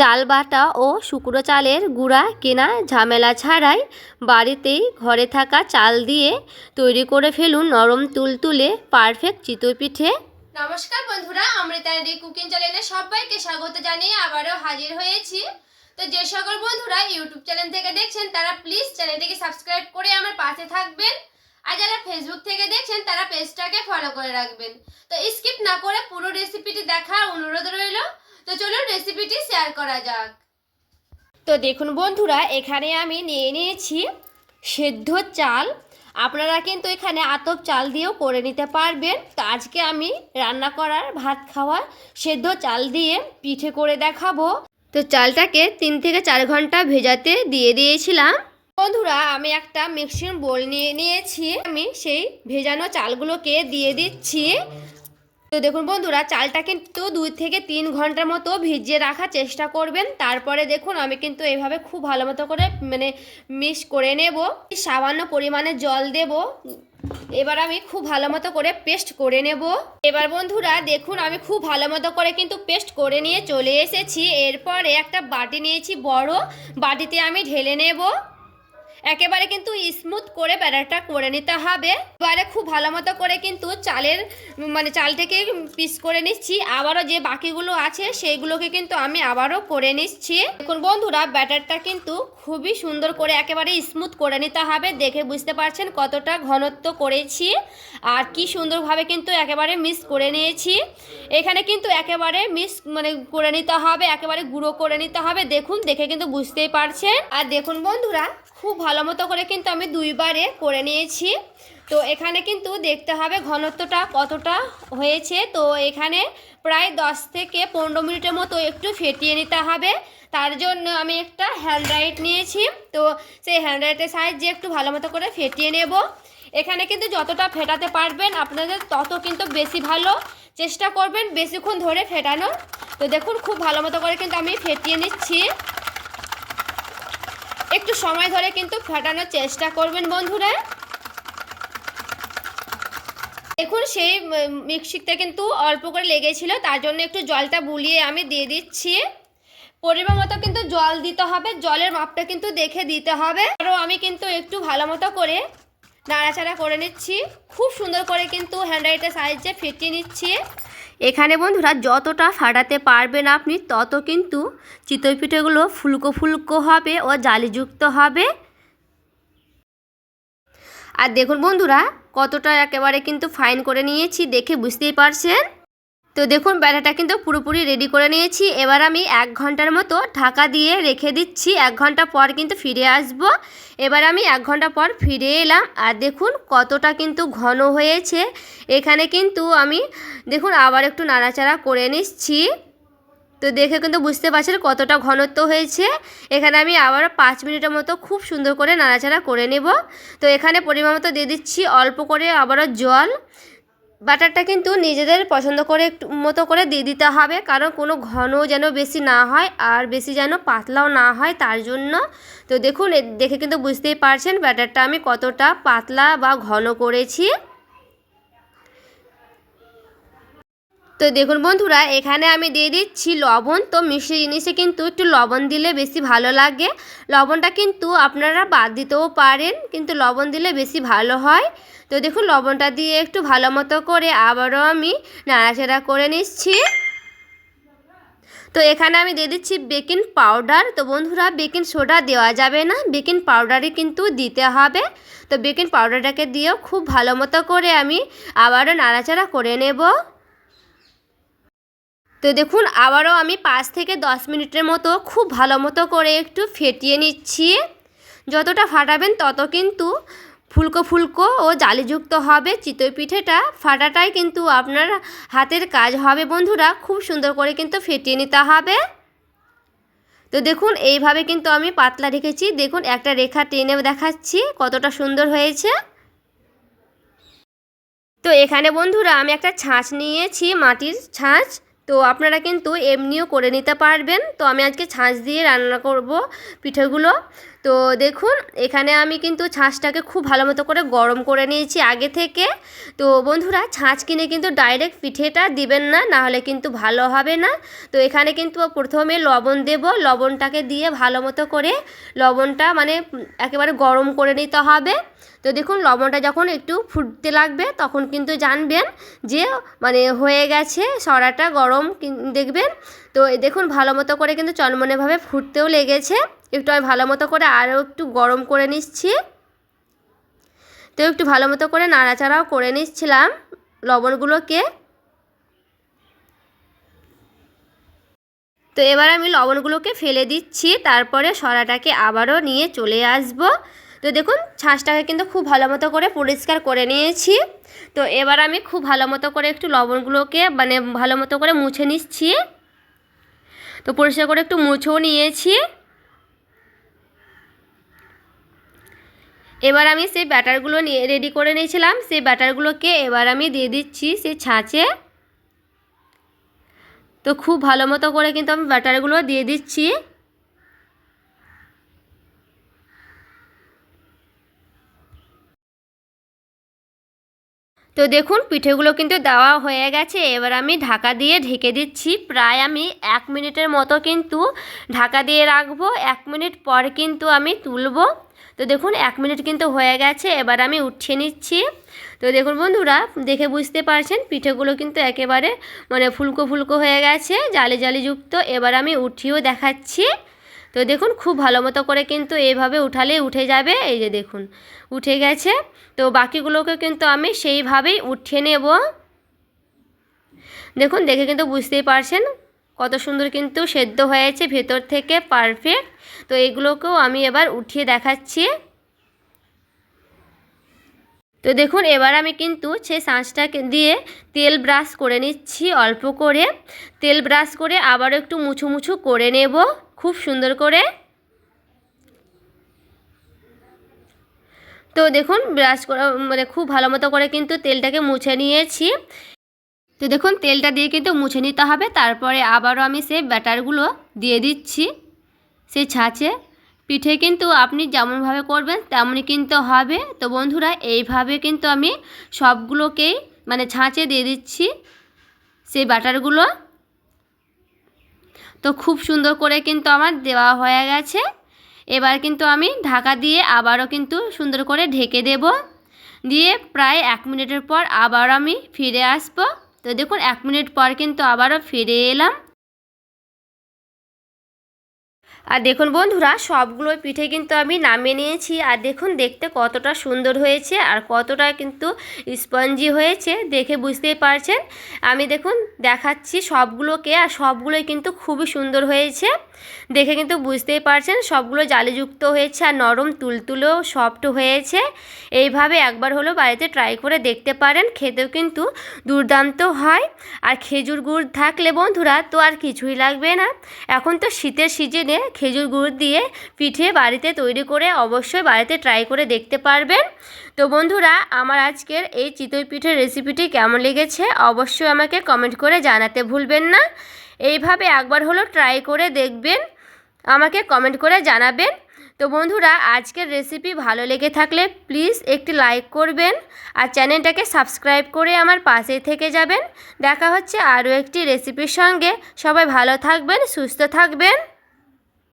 চাল বাটা ও শুকনো চালের গুঁড়া কেনা ঝামেলা ছাড়াই বাড়িতেই ঘরে থাকা চাল দিয়ে তৈরি করে ফেলুন নরম তুলতুলে পারফেক্ট চিতই পিঠে। নমস্কার বন্ধুরা, অমৃতাদি কুকিং চ্যানেলে সবাইকে স্বাগত জানিয়ে আবারও হাজির হয়েছি। তো যে সকল বন্ধুরা ইউটিউব চ্যানেল থেকে দেখছেন তারা প্লিজ চ্যানেলটিকে সাবস্ক্রাইব করে আমার পাশে থাকবেন, আর যারা ফেসবুক থেকে দেখছেন তারা পেজটাকে ফলো করে রাখবেন। তো স্কিপ না করে পুরো রেসিপিটি দেখার অনুরোধ রইল। তো চলুন রেসিপিটি শেয়ার করা যাক। তো দেখুন বন্ধুরা, এখানে আমি নিয়ে নিয়েছি সেদ্ধ চাল। আপনারা কিন্তু এখানে আতপ চাল দিয়েও করে নিতে পারবেন। তো আজকে আমি রান্না করার ভাত খাওয়ার সেদ্ধ চাল দিয়ে পিঠে করে দেখাবো। তো চালটাকে 3 থেকে 4 ঘন্টা ভেজাতে দিয়ে দিয়েছিলাম। বন্ধুরা, আমি একটা মিক্সিং বোল নিয়ে নিয়েছি, আমি সেই ভেজানো চালগুলোকে দিয়ে দিচ্ছি। তো দেখুন বন্ধুরা, চালটা কিন্তু 2 থেকে 3 ঘন্টার মতো ভিজিয়ে রাখার চেষ্টা করবেন। তারপরে দেখুন আমি কিন্তু এইভাবে খুব ভালো মতো করে মিক্স করে নেব। সামান্য পরিমাণে জল দেব। এবার আমি খুব ভালো মতো করে পেস্ট করে নেব। এবার বন্ধুরা দেখুন আমি খুব ভালো মতো করে কিন্তু পেস্ট করে নিয়ে চলে এসেছি। এরপরে একটা বাটি নিয়েছি, বড় বাটিতে আমি ঢেলে নেব। একেবারে কিন্তু স্মুথ করে ব্যাটারটা করে নিতে হবে। এবারে খুব ভালো মতো করে কিন্তু চালটাকে পিস করে নিচ্ছি। আবারও যে বাকিগুলো আছে সেইগুলোকে কিন্তু আমি আবারও করে নিচ্ছি। দেখুন বন্ধুরা, ব্যাটারটা কিন্তু খুবই সুন্দর করে একেবারে স্মুথ করে নিতে হবে। দেখে বুঝতে পারছেন কতটা ঘনত্ব করেছি আর কি সুন্দরভাবে কিন্তু একেবারে মিক্স করে নিয়েছি। এখানে কিন্তু একেবারে মিক্স করে নিতে হবে, একেবারে গুঁড়ো করে নিতে হবে। দেখুন, দেখে কিন্তু বুঝতেই পারছেন। আর দেখুন বন্ধুরা, খুব ভালো মতো করে কিন্তু আমি 2 বারে করে নিয়েছি। তো এখানে কিন্তু দেখতে হবে ঘনত্বটা কতটা হয়েছে। তো এখানে প্রায় 10 থেকে 15 মিনিটের মতো একটু ফেটিয়ে নিতে হবে। তার জন্য আমি একটা হ্যান্ড রাইট নিয়েছি। তো সেই হ্যান্ড রাইটের সাহায্যে একটু ভালো মতো করে ফেটিয়ে নেব। এখানে কিন্তু যতটা ফেটাতে পারবেন আপনাদের তত কিন্তু বেশি ভালো। চেষ্টা করবেন বেশিক্ষণ ধরে ফেটানোর। তো দেখুন খুব ভালো মতো করে কিন্তু আমি ফেটিয়ে নিচ্ছি। একটু সময় ধরে কিন্তু ফাটানোর চেষ্টা করবেন বন্ধুরা। দেখুন সেই মিক্সিতে কিন্তু অল্প করে লেগেছিল, তার জন্য একটু জলটা বুলিয়ে আমি দিয়ে দিচ্ছি। পরিমাণ মতো কিন্তু জল দিতে হবে, জলের মাপটা কিন্তু দেখে দিতে হবে। আরও আমি কিন্তু একটু ভালো মতো করে নাড়াচাড়া করে নিচ্ছি। খুব সুন্দর করে কিন্তু হ্যান্ড রাইটের সাহায্যে ফেটিয়ে নিচ্ছি। এখানে বন্ধুরা যতটা ফাটাতে পারবেন আপনি তত কিন্তু চিতই পিঠেগুলো ফুলকো ফুলকো হবে ও জালিযুক্ত হবে। আর দেখুন বন্ধুরা কতটা একেবারে কিন্তু ফাইন করে নিয়েছি, দেখে বুঝতেই পারছেন। তো দেখুন ব্যাটারটা কিন্তু পুরোপুরি রেডি করে নিয়েছি। এবার আমি 1 ঘন্টার মতো ঢাকা দিয়ে রেখে দিচ্ছি। 1 ঘন্টা পর কিন্তু ফিরে আসব। এবার আমি 1 ঘন্টা পর ফিরে এলাম। আর দেখুন কতটা কিন্তু ঘন হয়েছে। এখানে কিন্তু আমি দেখুন আবার একটু নাড়াচাড়া করে নিচ্ছি। তো দেখে কিন্তু বুঝতে পারছেন কতটা ঘনত্ব হয়েছে। এখানে আমি আবার 5 মিনিটের মতো খুব সুন্দর করে নাড়াচাড়া করে নেব। তো এখানে পরিমাণ মতো দিয়ে দিচ্ছি অল্প করে আবারও জল। বাটারটা কিন্তু নিজেদের পছন্দ করে একটু মতো করে দিয়ে দিতে হবে, কারণ কোনো ঘন যেন বেশি না হয় আর বেশি যেন পাতলাও না হয়, তার জন্য। তো দেখুন দেখে কিন্তু বুঝতেই পারছেন ব্যাটারটা আমি কতটা পাতলা বা ঘন করেছি। তো দেখুন বন্ধুরা, এখানে আমি দিয়ে দিচ্ছি লবণ। তো মিষ্টি জিনিসে কিন্তু একটু লবণ দিলে বেশি ভালো লাগে। লবণটা কিন্তু আপনারা বাদ দিতেও পারেন, কিন্তু লবণ দিলে বেশি ভালো হয়। তো দেখুন লবণটা দিয়ে একটু ভালো মতো করে আবারও আমি নাড়াচাড়া করে নিচ্ছি। তো এখানে আমি দিয়ে দিচ্ছি বেকিং পাউডার। তো বন্ধুরা, বেকিং সোডা দেওয়া যাবে না, বেকিং পাউডারই কিন্তু দিতে হবে। তো বেকিং পাউডারটাকে দিয়েও খুব ভালো মতো করে আমি আবারও নাড়াচাড়া করে নেব। তো দেখুন আবারও আমি 5 থেকে 10 মিনিটের মতো খুব ভালো মতো করে একটু ফেটিয়ে নিচ্ছি। যতটা ফাটাবেন তত কিন্তু ফুলকো ফুলকো ও জালিযুক্ত হবে চিতই পিঠেটা। ফাটাটাই কিন্তু আপনার হাতের কাজ হবে বন্ধুরা। খুব সুন্দর করে কিন্তু ফেটিয়ে নিতে হবে। তো দেখুন এইভাবে কিন্তু আমি পাতলা রেখেছি। দেখুন একটা রেখা টেনে দেখাচ্ছি কতটা সুন্দর হয়েছে। তো এখানে বন্ধুরা আমি একটা ছাঁচ নিয়েছি, মাটির ছাঁচ। তো আপনারা কিন্তু এমনিও করে নিতে পারবেন। তো আমি আজকে ছাঁচ দিয়ে রান্না করব পিঠেগুলো। তো দেখুন এখানে আমি কিন্তু ছাঁচটাকে খুব ভালো মতো করে গরম করে নিয়েছি আগে থেকে। তো বন্ধুরা ছাঁচ কিনে কিন্তু ডাইরেক্ট পিঠেটা দিবেন না, নাহলে কিন্তু ভালো হবে না। তো এখানে কিন্তু প্রথমে লবণ দেব, লবণটাকে দিয়ে ভালো মতো করে লবণটা মানে একেবারে গরম করে নিতে হবে। তো দেখুন লবণটা যখন একটু ফুটতে লাগবে তখন কিন্তু জানবেন যে মানে হয়ে গেছে, সরাটা গরম দেখবেন। তো দেখুন ভালো মতো করে কিন্তু চনমনেভাবে ফুটতেও লেগেছে। একটু আমি ভালো মতো করে আরও একটু গরম করে নিচ্ছি। তো একটু ভালো মতো করে নাড়াচাড়াও করে নিচ্ছিলাম লবণগুলোকে। তো এবার আমি লবণগুলোকে ফেলে দিচ্ছি, তারপরে সরাটাকে আবারও নিয়ে চলে আসব। তো দেখুন ছাঁচটাকে কিন্তু খুব ভালো মতো করে পরিষ্কার করে নিয়েছি। তো এবার আমি খুব ভালো মতো করে একটু লবণগুলোকে মানে ভালো মতো করে মুছে নিচ্ছি। তো পরিষ্কার করে একটু মুছেও নিয়েছি। এবার আমি সেই ব্যাটারগুলো নিয়ে রেডি করে নিয়েছিলাম, সেই ব্যাটারগুলোকে এবার আমি দিয়ে দিচ্ছি সেই ছাঁচে। তো খুব ভালো মতো করে কিন্তু আমি ব্যাটারগুলো দিয়ে দিচ্ছি। তো দেখুন পিঠেগুলো কিন্তু দেওয়া হয়ে গেছে। এবার আমি ঢাকা দিয়ে ঢেকে দিচ্ছি, প্রায় আমি 1 মিনিটের মতো কিন্তু ঢাকা দিয়ে রাখবো। 1 মিনিট পর কিন্তু আমি তুলবো। তো দেখুন 1 মিনিট কিন্তু হয়ে গেছে, এবার আমি উঠিয়ে নিচ্ছি। তো দেখুন বন্ধুরা দেখে বুঝতে পারছেন পিঠেগুলো কিন্তু একেবারে মানে ফুলকো ফুলকো হয়ে গেছে, জালি জালিযুক্ত। এবার আমি উঠিয়েও দেখাচ্ছি। তো দেখুন খুব ভালো মতো করে কিন্তু এইভাবে উঠালেই উঠে যাবে। এই যে দেখুন উঠে গেছে। তো বাকিগুলোকে কিন্তু আমি সেইভাবেই উঠিয়ে নেব। দেখুন দেখে কিন্তু বুঝতেই পারছেন কত সুন্দর কিন্তু সেদ্ধ হয়েছে ভেতর থেকে, পারফেক্ট। তো এইগুলোকেও আমি এবার উঠিয়ে দেখাচ্ছি। তো দেখুন এবার আমি কিন্তু সেই ছাঁচটাকে দিয়ে তেল ব্রাশ করে নিচ্ছি, অল্প করে তেল ব্রাশ করে আবারও একটু মুছু মুছু করে নেব খুব সুন্দর করে। তো দেখুন ব্রাশ করা মানে খুব ভালো মতো করে কিন্তু তেলটাকে মুছে নিয়েছি। তো দেখুন তেলটা দিয়ে কিন্তু মুছে নিতে হবে। তারপরে আবারও আমি সেই ব্যাটারগুলো দিয়ে দিচ্ছি সেই ছাঁচে। পিঠে কিন্তু আপনি যেমনভাবে করবেন তেমনই কিন্তু হবে। তো বন্ধুরা এইভাবে কিন্তু আমি সবগুলোকেই মানে ছাঁচে দিয়ে দিচ্ছি সেই ব্যাটারগুলো। তো খুব সুন্দর করে কিন্তু আমার দেওয়া হয়ে গেছে। এবার কিন্তু আমি ঢাকা দিয়ে আবারও কিন্তু সুন্দর করে ঢেকে দেব, দিয়ে প্রায় 1 মিনিটের পর আবার আমি ফিরে আসব। তো দেখুন 1 মিনিট পর কিন্তু আবারও ফিরে এলাম। আর দেখুন বন্ধুরা সবগুলো পিঠে কিন্তু আমি নামিয়ে নিয়েছি। আর দেখুন দেখতে কতটা সুন্দর হয়েছে আর কতটা কিন্তু স্পঞ্জি হয়েছে, দেখে বুঝতেই পারছেন। আমি দেখুন দেখাচ্ছি সবগুলোকে, আর সবগুলোই কিন্তু খুবই সুন্দর হয়েছে। দেখে কিন্তু বুঝতেই পারছেন সবগুলো জালিযুক্ত হয়েছে আর নরম তুলতুলেও সফট হয়েছে। এইভাবে একবার হলো বাড়িতে ট্রাই করে দেখতে পারেন, খেতেও কিন্তু দুর্দান্ত হয়। আর খেজুর গুড় থাকলে বন্ধুরা তো আর কিছুই লাগবে না। এখন তো শীতের সিজনে খেজুর গুড় দিয়ে পিঠে বাড়িতে তৈরি করে অবশ্যই বাড়িতে ট্রাই করে দেখতে পারবেন। তো বন্ধুরা আমার আজকের এই চিতই পিঠের রেসিপিটি কেমন লেগেছে অবশ্যই আমাকে কমেন্ট করে জানাতে ভুলবেন না। এইভাবে একবার হলো ট্রাই করে দেখবেন, আমাকে কমেন্ট করে জানাবেন। তো বন্ধুরা আজকের রেসিপি ভালো লেগে থাকলে প্লিজ একটি লাইক করবেন আর চ্যানেলটাকে সাবস্ক্রাইব করে আমার পাশে থেকে যাবেন। দেখা হচ্ছে আরও একটি রেসিপির সঙ্গে। সবাই ভালো থাকবেন, সুস্থ থাকবেন।